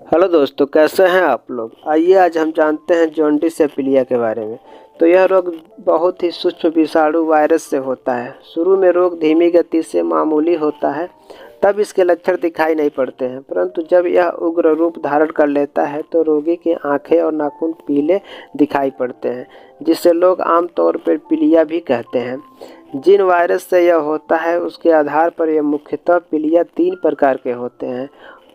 Hello दोस्तों, कैसे हैं आप लोग। आइए आज हम जानते हैं जॉन्डिस या पीलिया के बारे में। तो यह रोग बहुत ही सूक्ष्म विषाणु वायरस से होता है। शुरू में रोग धीमी गति से मामूली होता है, तब इसके लक्षण दिखाई नहीं पड़ते हैं, परंतु जब यह उग्र रूप धारण कर लेता है तो रोगी की आंखें और नाखून पीले दिखाई पड़ते हैं, जिसे लोग आमतौर पर पीलिया भी कहते हैं। जिन वायरस से यह होता है उसके आधार पर यह मुख्यतः पीलिया 3 प्रकार के होते हैं।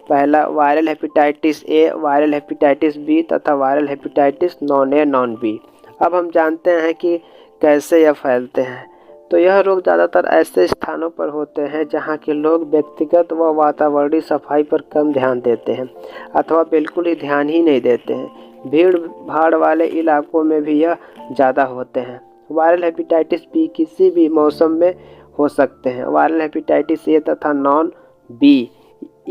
पहला viral hepatitis A, viral hepatitis B तथा viral hepatitis non A non B. अब हम जानते हैं कि कैसे यह फैलते हैं। तो यह रोग ज़्यादातर ऐसे स्थानों पर होते हैं जहां के लोग व्यक्तिगत व वातावरणीय सफाई पर कम ध्यान देते हैं अथवा बिल्कुल ही ध्यान ही नहीं देते हैं। भीड़ भाड़ वाले इलाकों में भी यह ज़्यादा होते हैं। वायरल हेपेटाइटिस बी किसी भी मौसम में हो सकते हैं। वायरल हेपेटाइटिस ए तथा नॉन बी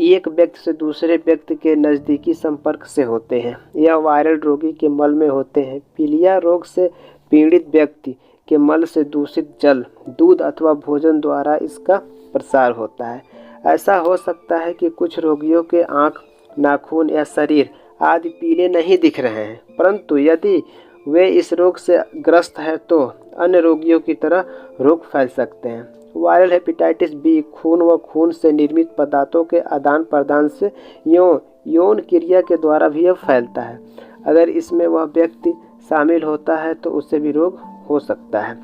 एक व्यक्ति से दूसरे व्यक्ति के नज़दीकी संपर्क से होते हैं। यह वायरल रोगी के मल में होते हैं। पीलिया रोग से पीड़ित व्यक्ति के मल से दूषित जल, दूध अथवा भोजन द्वारा इसका प्रसार होता है। ऐसा हो सकता है कि कुछ रोगियों के आँख, नाखून या शरीर आदि पीले नहीं दिख रहे हैं, परंतु यदि वे इस रोग से ग्रस्त हैं तो अन्य रोगियों की तरह रोग फैल सकते हैं। वायरल हेपेटाइटिस बी खून व खून से निर्मित पदार्थों के आदान प्रदान से यौन क्रिया के द्वारा भी यह फैलता है। अगर इसमें वह व्यक्ति शामिल होता है तो उससे भी रोग हो सकता है।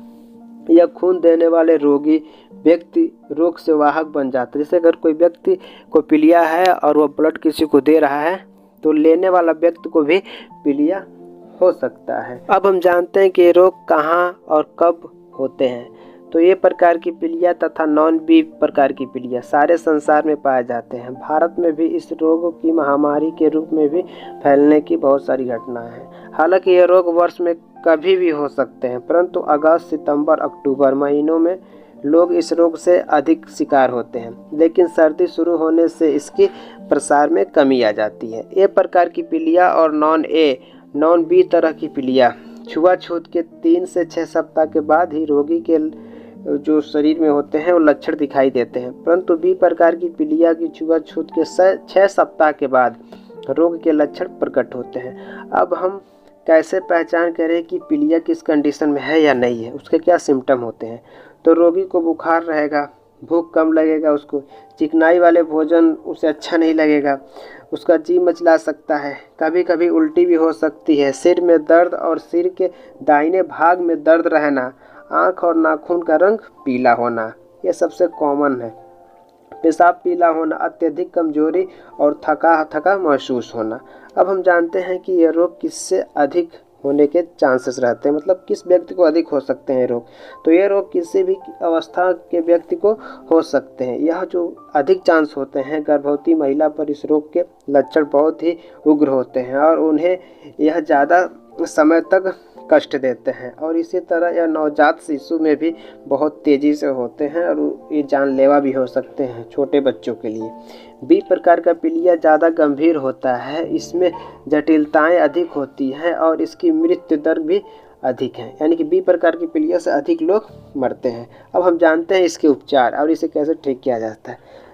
यह खून देने वाले रोगी व्यक्ति रोग से वाहक बन जाता है। जैसे अगर कोई व्यक्ति को पीलिया है और वह ब्लड किसी को दे रहा है तो लेने वाला व्यक्ति को भी पीलिया हो सकता है। अब हम जानते हैं कि ये रोग कहाँ और कब होते हैं। तो ये प्रकार की पीलिया तथा नॉन बी प्रकार की पीलिया सारे संसार में पाए जाते हैं। भारत में भी इस रोग की महामारी के रूप में भी फैलने की बहुत सारी घटनाएं हैं। हालांकि ये रोग वर्ष में कभी भी हो सकते हैं, परंतु अगस्त, सितंबर, अक्टूबर महीनों में लोग इस रोग से अधिक शिकार होते हैं, लेकिन सर्दी शुरू होने से इसके प्रसार में कमी आ जाती है। ए प्रकार की पीलिया और नॉन बी तरह की पीलिया छुआछूत के 3 से 6 सप्ताह के बाद ही रोगी के जो शरीर में होते हैं वो लक्षण दिखाई देते हैं, परंतु बी प्रकार की पीलिया की छुआछूत के 6 सप्ताह के बाद रोग के लक्षण प्रकट होते हैं। अब हम कैसे पहचान करें कि पीलिया किस कंडीशन में है या नहीं है, उसके क्या सिम्टम होते हैं। तो रोगी को बुखार रहेगा, भूख कम लगेगा, उसको चिकनाई वाले भोजन उसे अच्छा नहीं लगेगा, उसका जी मचला सकता है, कभी कभी उल्टी भी हो सकती है, सिर में दर्द और सिर के दाहिने भाग में दर्द रहना, आँख और नाखून का रंग पीला होना, ये सबसे कॉमन है। पेशाब पीला होना, अत्यधिक कमजोरी और थका थका महसूस होना। अब हम जानते हैं कि यह रोग किससे अधिक होने के चांसेस रहते हैं, मतलब किस व्यक्ति को अधिक हो सकते हैं रोग। तो ये रोग किसी भी अवस्था के व्यक्ति को हो सकते हैं। यह जो अधिक चांस होते हैं गर्भवती महिला पर इस रोग के लक्षण बहुत ही उग्र होते हैं और उन्हें यह ज़्यादा समय तक कष्ट देते हैं, और इसी तरह यह नवजात शिशु में भी बहुत तेज़ी से होते हैं और ये जानलेवा भी हो सकते हैं छोटे बच्चों के लिए। बी प्रकार का पीलिया ज़्यादा गंभीर होता है, इसमें जटिलताएं अधिक होती हैं और इसकी मृत्यु दर भी अधिक है, यानी कि बी प्रकार की पीलिया से अधिक लोग मरते हैं। अब हम जानते हैं इसके उपचार और इसे कैसे ठीक किया जाता है।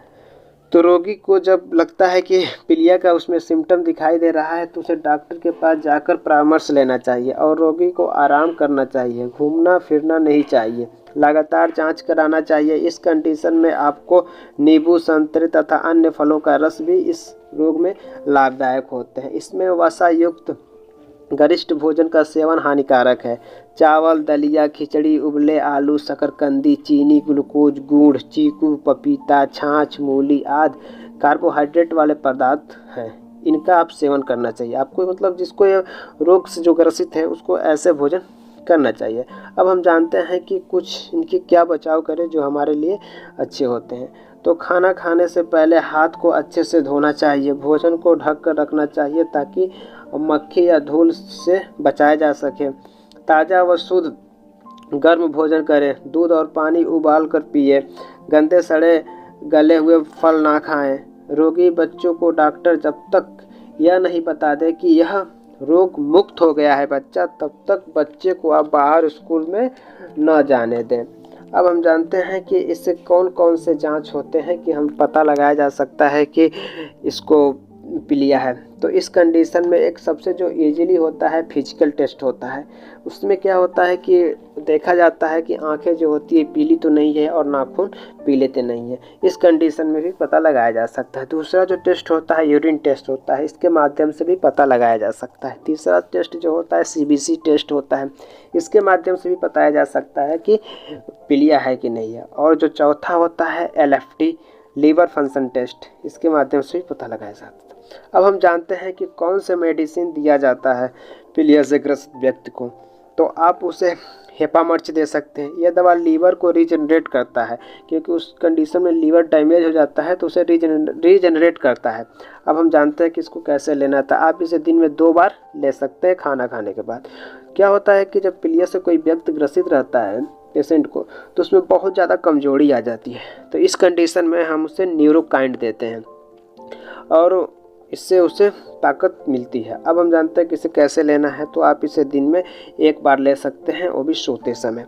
तो रोगी को जब लगता है कि पीलिया का उसमें सिम्टम दिखाई दे रहा है तो उसे डॉक्टर के पास जाकर परामर्श लेना चाहिए और रोगी को आराम करना चाहिए, घूमना फिरना नहीं चाहिए, लगातार जांच कराना चाहिए। इस कंडीशन में आपको नींबू, संतरे तथा अन्य फलों का रस भी इस रोग में लाभदायक होते हैं। इसमें वसा युक्त गरिष्ठ भोजन का सेवन हानिकारक है। चावल, दलिया, खिचड़ी, उबले आलू, शकरकंदी, चीनी, ग्लूकोज, गुड़, चीकू, पपीता, छाछ, मूली आदि कार्बोहाइड्रेट वाले पदार्थ हैं, इनका आप सेवन करना चाहिए। आपको मतलब जिसको ये रोग से जो ग्रसित है उसको ऐसे भोजन करना चाहिए। अब हम जानते हैं कि कुछ इनके क्या बचाव करें जो हमारे लिए अच्छे होते हैं। तो खाना खाने से पहले हाथ को अच्छे से धोना चाहिए, भोजन को ढक कर रखना चाहिए ताकि मक्खी या धूल से बचाया जा सके। ताज़ा व शुद्ध गर्म भोजन करें, दूध और पानी उबाल कर पिए, गंदे सड़े गले हुए फल ना खाएं। रोगी बच्चों को डॉक्टर जब तक यह नहीं बता दे कि यह रोग मुक्त हो गया है बच्चा, तब तक बच्चे को आप बाहर स्कूल में न जाने दें। अब हम जानते हैं कि इससे कौन कौन से जांच होते हैं कि हम पता लगाया जा सकता है कि इसको पीलिया है। तो इस कंडीशन में एक सबसे जो इजीली होता है फिजिकल टेस्ट होता है। उसमें क्या होता है कि देखा जाता है कि आंखें जो होती है पीली तो नहीं है और नाखून पीले तो नहीं है। इस कंडीशन में भी पता लगाया जा सकता है। दूसरा जो टेस्ट होता है यूरिन टेस्ट होता है, इसके माध्यम से भी पता लगाया जा सकता है। तीसरा टेस्ट जो होता है CBC टेस्ट होता है, इसके माध्यम से भी बताया जा सकता है कि पीलिया है कि नहीं है। और जो चौथा होता है LFT लीवर फंक्शन टेस्ट, इसके माध्यम से भी पता लगाया जाता है। अब हम जानते हैं कि कौन से मेडिसिन दिया जाता है पीलिया से ग्रस्त व्यक्ति को। तो आप उसे हेपामर्च दे सकते हैं। यह दवा लीवर को रीजनरेट करता है, क्योंकि उस कंडीशन में लीवर डैमेज हो जाता है तो उसे रीजनरेट करता है। अब हम जानते हैं कि इसको कैसे लेना था। आप इसे दिन में 2 बार ले सकते हैं खाना खाने के बाद। क्या होता है कि जब पीलिया से कोई व्यक्ति ग्रसित रहता है पेशेंट को, तो उसमें बहुत ज़्यादा कमजोरी आ जाती है। तो इस कंडीशन में हम उसे न्यूरोकाइंड देते हैं और इससे उसे ताकत मिलती है। अब हम जानते हैं कि इसे कैसे लेना है। तो आप इसे दिन में 1 बार ले सकते हैं, वो भी सोते समय।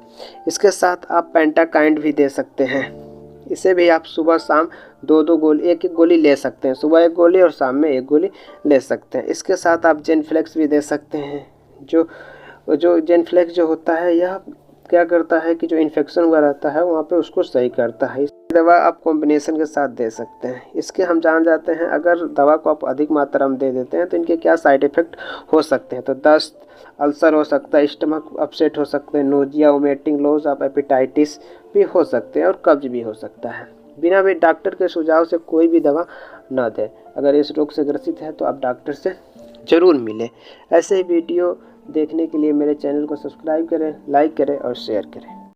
इसके साथ आप पेंटाकाइंड भी दे सकते हैं। इसे भी आप सुबह शाम 2-2 गोली, 1-1 गोली ले सकते हैं। सुबह 1 गोली और शाम में 1 गोली ले सकते हैं। इसके साथ आप जेनफ्लेक्स भी दे सकते हैं। जो जेनफ्लेक्स जो होता है, यह क्या करता है कि जो इन्फेक्शन हुआ रहता है वहाँ पे उसको सही करता है। दवा आप कॉम्बिनेशन के साथ दे सकते हैं। इसके हम जान जाते हैं, अगर दवा को आप अधिक मात्रा में दे देते हैं तो इनके क्या साइड इफ़ेक्ट हो सकते हैं। तो दस्त, अल्सर हो सकता है, स्टमक अपसेट हो सकते हैं, nausea, vomiting, loss of hepatitis भी हो सकते हैं और कब्ज भी हो सकता है। बिना भी डॉक्टर के सुझाव से कोई भी दवा ना दें। अगर इस रोग से ग्रसित है तो आप डॉक्टर से ज़रूर मिलें। ऐसे ही वीडियो देखने के लिए मेरे चैनल को सब्सक्राइब करें, लाइक करें और शेयर करें।